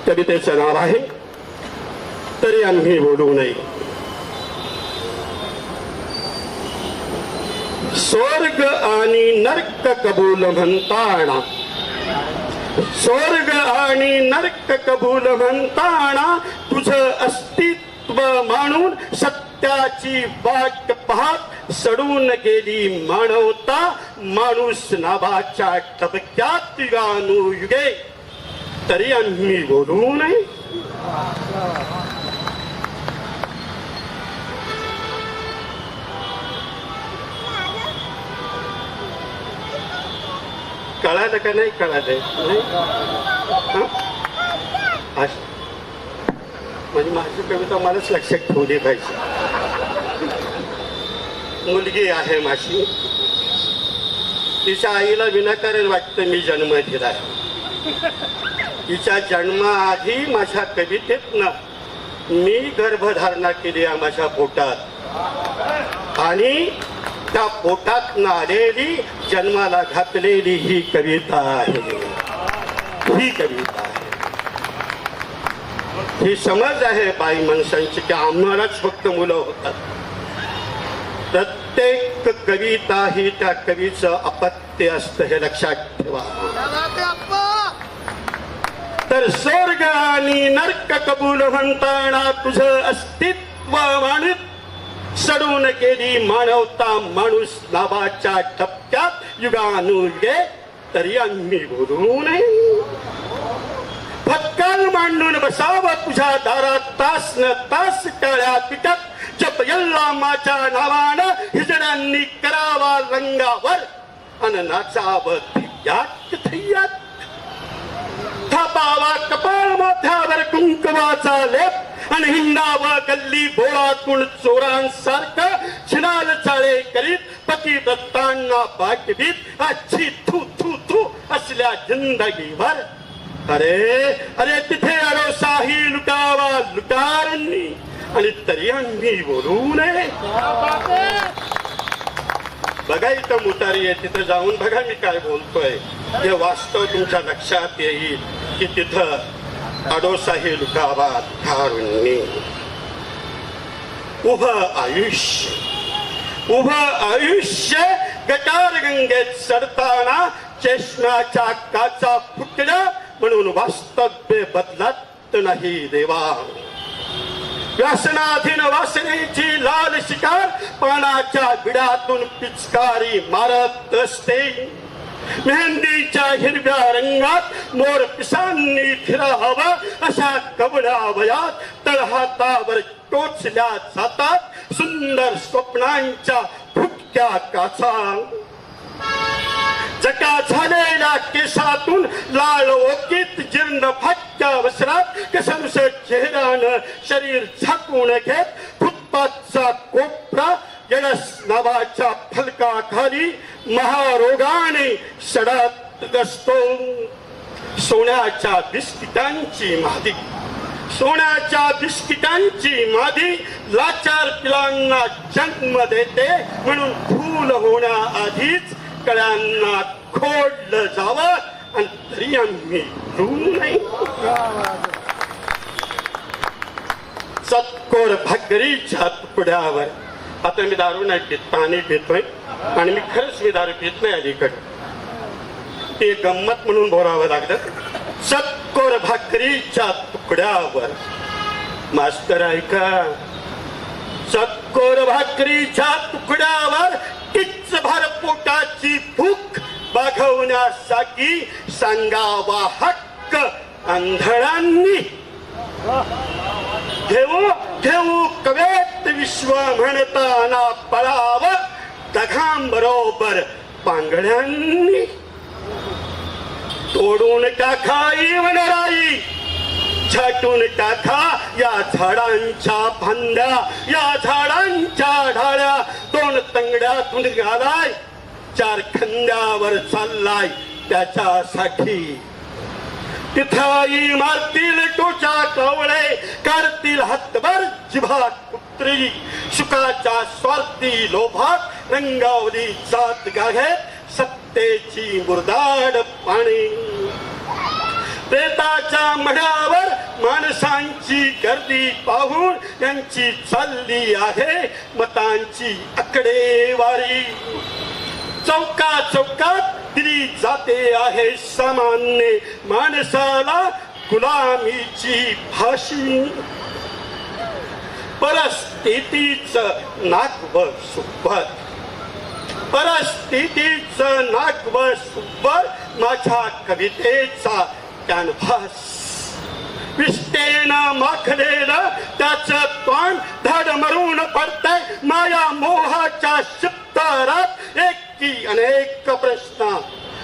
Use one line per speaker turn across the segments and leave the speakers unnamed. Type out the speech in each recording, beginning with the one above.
कवितेचं नाव आहे तरी आम्ही बोलू नये. स्वर्ग आणि नरक कबूल म्हणताना, स्वर्ग आणि नरक कबूल म्हणताना तुझं अस्तित्व मानून सत्याची वाट पाहत सडून गेली मानवता. माणूस नावाच्या टबक्यात युगानुयुगे तरी आम्ही बोलू नये. कळालं का नाही कळालं? म्हणजे माझी कविता मलाच लक्षात ठेवली पाहिजे. मुलगी आहे माझी, तिच्या आईला विनाकारण वाटतं मी जन्म दिला. तिच्या जन्माआधी माझ्या कवितेतनं मी गर्भधारणा केली आहे माझ्या पोटात, आणि त्या पोटात आलेली जन्माला घातलेली ही कविता आहे. ही कविता आहे. ही समज आहे बाई माणसांची की आम्हालाच फक्त मुलं होतात. प्रत्येक कविता ही त्या कवीचं अपत्य असतं हे लक्षात ठेवा. तर स्वर्ग आणि नरक कबूल म्हणताना तुझं अस्तित्व मानत सडून गेली मानवता. माणूस नावाच्या ठपक्यात युगानुयुगे तरी आम्ही बोलू नये. फटकाल मांडून बसावं तुझ्या दारात तास न तास टाळ्या पिटत. जप यल्ला माझ्या नावानं हिजड्यांनी करावा रंगावर अन नाचावं थैयात थैयात. थापावा कपाळ माथ्यावर कुंकवाचा लेप आणि हिंडावा गल्ली बोळातून चोरांसारखं छिनाल चाळे करीत पती दत्तांना पाठवीत अच्छी थू थू थू असल्या जिंदगीवर. अरे अरे तिथे आलो साही लुटावा लुटारांनी आणि तरी आम्ही बोलू नये. बघा इथं मुतारी आहे, तिथं जाऊन बघा मी काय बोलतोय. हे वास्तव तुमच्या लक्षात येईल की तिथं अडोसाही लुटावा लुटारांनी. उभं आयुष्य गटार गंगेत सडताना चष्म्याच्या काचा फुटल्या म्हणून वास्तव्य बदलत नाही देवा. व्यसनाधीन वासनेची लाल शिकार पानाच्या बिडातून पिचकारी मारत असते. मेहंदीच्या हिरव्या रंगात मोर पिसांनी फिरावं अशा कवड्या वयात तळहातावर टोचल्या जातात सुंदर स्वप्नांच्या फुटक्या काचा. जटा झालेल्या केसातून लाल ओकीत जीर्ण फाटक्या वस्त्रात कसमस चेहऱ्यानं शरीर झाकून घेत फुटपाथचा कोपरा यडस नावाच्या फलकाखाली महारोगाने सडत असतो. सोन्याच्या बिस्किटांची मादी, सोन्याच्या बिस्किटांची मादी लाचार पिलांना जन्म देते म्हणून फूल होण्याआधीच कळ्यांना खोडलं जावं आणि तरी आम्ही रूम नाही. चतकोर भाकरीच्या तुकड्यावर. आता मी दारू नाही पित, पाणी पितोय आणि मी खरंच मी दारू पित नाही अलीकडे. ते गंमत म्हणून बोलावं लागलं. चतकोर भाकरीच्या तुकड्यावर. मास्तर ऐका, चतकोर भाकरीच्या तुकड्यावर किच्च भर पोटाची भूक भागवण्यासाठी सांगावा हक्क आंधळांनी. घेऊ घेऊ कवेत विश्व म्हणताना पळावं दघांबरोबर पांगड्यांनी. तोडून टाका वनराई, छाटून टाका या झाडांच्या फांद्या, या झाडांच्या ढाळ्या. दोन तंगड्यातून घालाय, चार खंद्यावर चाललाय त्याच्यासाठी. तिथाई मारतील टोचा कवळे, काढतील हातभर जिभात कुत्री. सुखाच्या स्वार्थी लोभात रंगावली जात गाघेत सत्तेची मुरदाड पाणी. प्रेताच्या मढ्यावर माणसांची गर्दी पाहून यांची चालली आहे मतांची आकडेवारी. चौका चौकात दिली जाते आहे सामान्य माणसाला गुलामीची फाशी. परिस्थितीच नागव सुपर, परिस्थितीच नागव सुपर माझ्या कवितेचा कॅनव्हास. विष्टेनं माखलेलं त्याचं तोंड धड मरून पडतंय माया मोहाच्या शिप्तारात. एक की अनेक प्रश्न,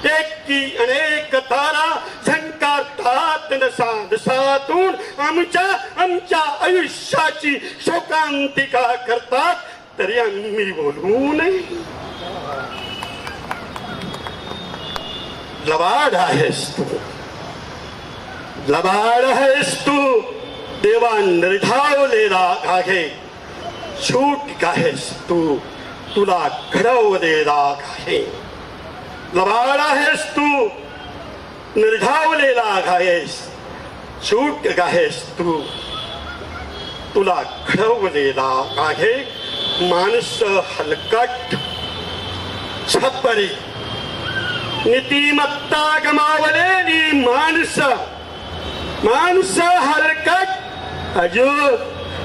एक की अनेक तारा झंकारतात नसातून आमच्या आयुष्याची शोकांतिका करतात. तरी आम्ही बोलू नये. लबाड आहेस तू, लबाड आहेस तू देवा निर्धावलेला घाघे. शूट आहेस तू, तुला घडवलेला घाघे. लबाड आहेस तू, निर्धावलेला घायस. शूट गाहेस तू, तुला घडवलेला घाघे. माणस हलकट छपरी, नीतिमत्ता गमावलेली माणसं. माणसं हलकट अजून,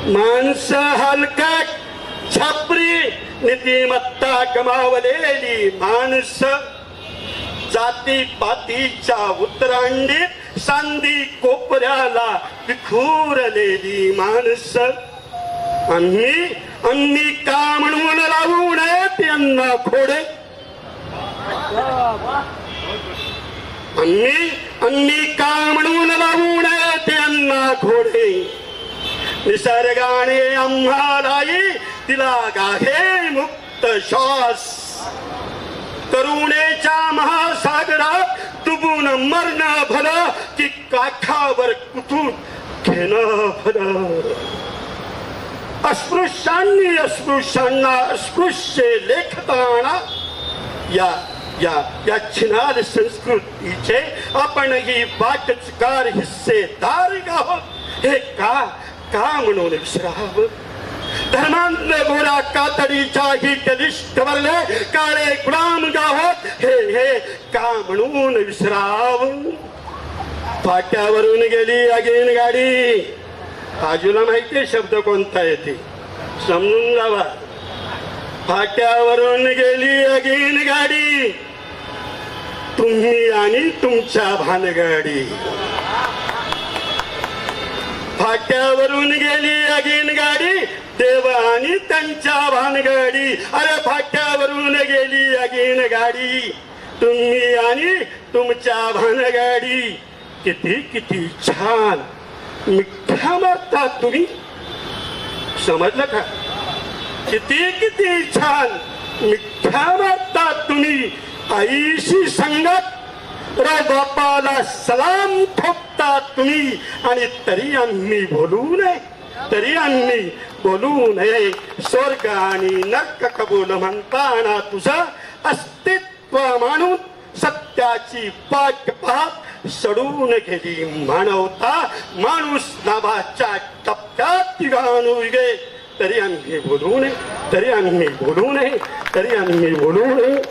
माणसं हलकट छपरी, नीतिमत्ता गमावलेली माणसं. जातीपातीच्या उतरांडीत सांदी कोपऱ्याला विखुरलेली माणसं. आम्ही का म्हणून लावू नयेत यांना घोडे. आम्ही का म्हणून लावू नयेत यांना घोडे. निसर्गाने आम्हालाही दिला गाहे मुक्त श्वास. करुणेच्या महासागरात डुबून मरणं भलं की काठावर कुठून घेणं भलं. अस्पृश्यांनी अस्पृश्यांना अस्पृश्य लेखताना या छिनाल संस्कृतीचे आपण ही वाटचकार हिस्सेदार आहोत. हे का म्हणून विसरावं. धर्मांध गोरा कातडीच्या ही कलिष्ठवरले काळे गुलाम आहोत. हे का म्हणून विसरावं. फाट्यावरून गेली अगेन गाडी. बाजूला माहितीये शब्द कोणता येते, समजून जावा. फाट्यावरून गेली अगेन गाडी, तुम्ही आणि तुमच्या भानगडी. फाट्यावरून गेली अगेन गाडी, देव आणि त्यांच्या भानगडी. अरे फाट्यावरून गेली अगेन गाडी, तुम्ही आणि तुमच्या भानगडी. किती छान मिठ्या मारता तुम्ही, समजलं का. किती छान मिठ्या मारता तुम्ही. आईशी संगत बापाला सलाम ठोकता तुम्ही. आणि तरी आम्ही बोलू नये, तरी आम्ही बोलू नये. स्वर्ग आणि नरक कबूल म्हणताना तुझं अस्तित्व मानून सत्याची वाट पाहत सडून गेली मानवता. माणूस नावाच्या टप्प्यात गाणू गे. तरी आम्ही बोलू नये, तरी आम्ही बोलू नये, तरी आम्ही बोलू नये.